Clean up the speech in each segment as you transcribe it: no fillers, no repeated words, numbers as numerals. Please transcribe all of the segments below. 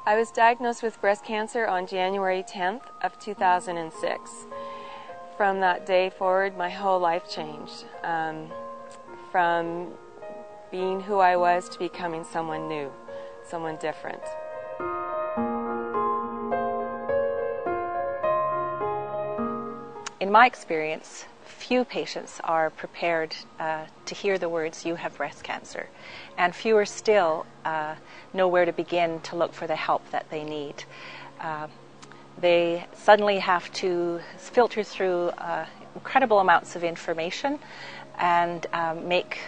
I was diagnosed with breast cancer on January 10th of 2006. From that day forward, my whole life changed. From being who I was to becoming someone new, someone different. In my experience, few patients are prepared to hear the words, "you have breast cancer," and fewer still know where to begin to look for the help that they need. They suddenly have to filter through incredible amounts of information and make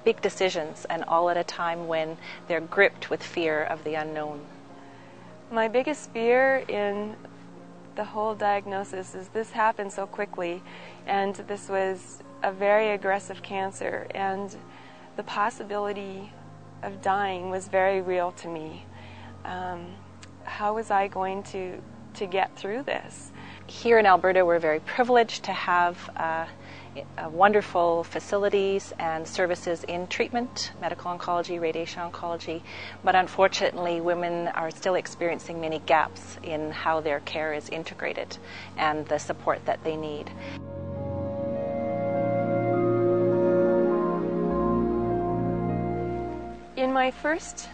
big decisions, and all at a time when they're gripped with fear of the unknown. My biggest fear in the whole diagnosis is this happened so quickly, and this was a very aggressive cancer, and the possibility of dying was very real to me. How was I going to get through this? Here in Alberta, we're very privileged to have wonderful facilities and services in treatment, medical oncology, radiation oncology, but unfortunately women are still experiencing many gaps in how their care is integrated and the support that they need. In my first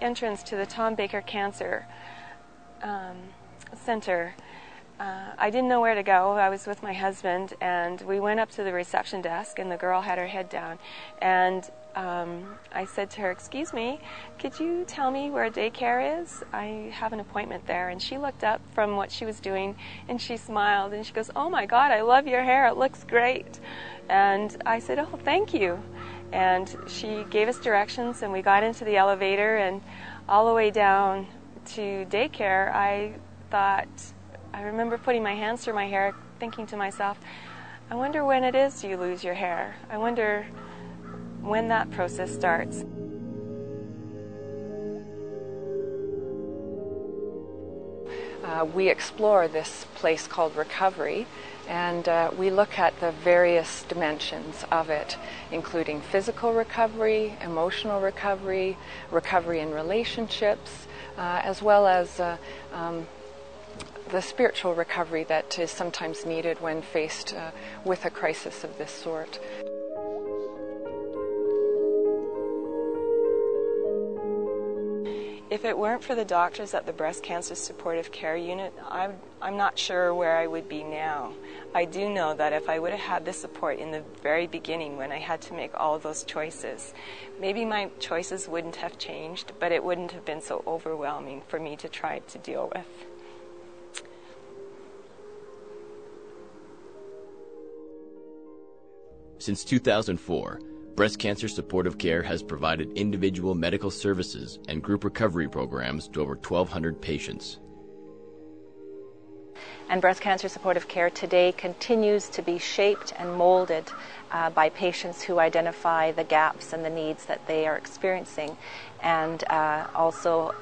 entrance to the Tom Baker Cancer Center, I didn't know where to go. I was with my husband, and we went up to the reception desk, and the girl had her head down, and I said to her, "Excuse me, could you tell me where daycare is? I have an appointment there." And she looked up from what she was doing, and she smiled, and she goes, "Oh my God, I love your hair, it looks great." And I said, "Oh, thank you." And she gave us directions, and we got into the elevator, and all the way down to daycare, I remember putting my hands through my hair, thinking to myself, I wonder when it is you lose your hair. I wonder when that process starts. We explore this place called recovery, and we look at the various dimensions of it, including physical recovery, emotional recovery, recovery in relationships, as well as the spiritual recovery that is sometimes needed when faced with a crisis of this sort. If it weren't for the doctors at the Breast Cancer Supportive Care Unit, I'm not sure where I would be now. I do know that if I would have had the support in the very beginning when I had to make all those choices, maybe my choices wouldn't have changed, but it wouldn't have been so overwhelming for me to try to deal with. Since 2004, Breast Cancer Supportive Care has provided individual medical services and group recovery programs to over 1,200 patients. And breast cancer supportive care today continues to be shaped and molded by patients who identify the gaps and the needs that they are experiencing, and also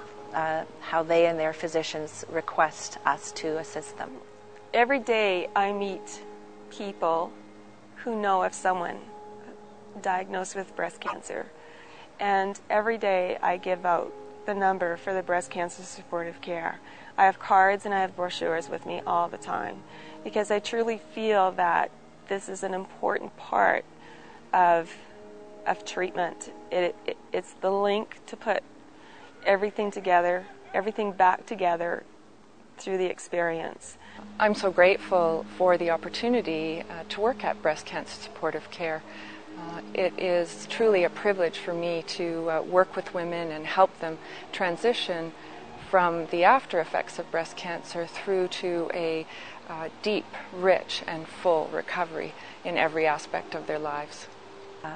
how they and their physicians request us to assist them. Every day I meet people who know of someone diagnosed with breast cancer, and every day I give out the number for the breast cancer supportive care. I have cards and I have brochures with me all the time, because I truly feel that this is an important part of treatment. It's the link to put everything together, everything back together through the experience. I'm so grateful for the opportunity to work at Breast Cancer Supportive Care. It is truly a privilege for me to work with women and help them transition from the after effects of breast cancer through to a deep, rich, and full recovery in every aspect of their lives.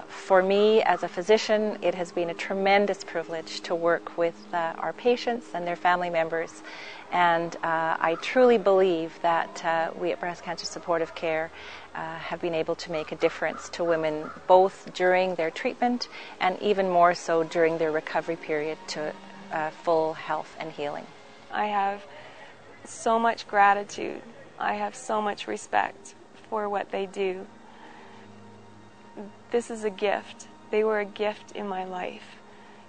For me, as a physician, it has been a tremendous privilege to work with our patients and their family members, and I truly believe that we at Breast Cancer Supportive Care have been able to make a difference to women both during their treatment and even more so during their recovery period to full health and healing. I have so much gratitude. I have so much respect for what they do. This is a gift. They were a gift in my life,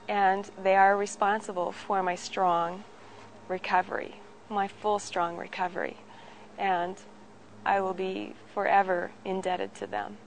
and they are responsible for my strong recovery, my full strong recovery, and I will be forever indebted to them.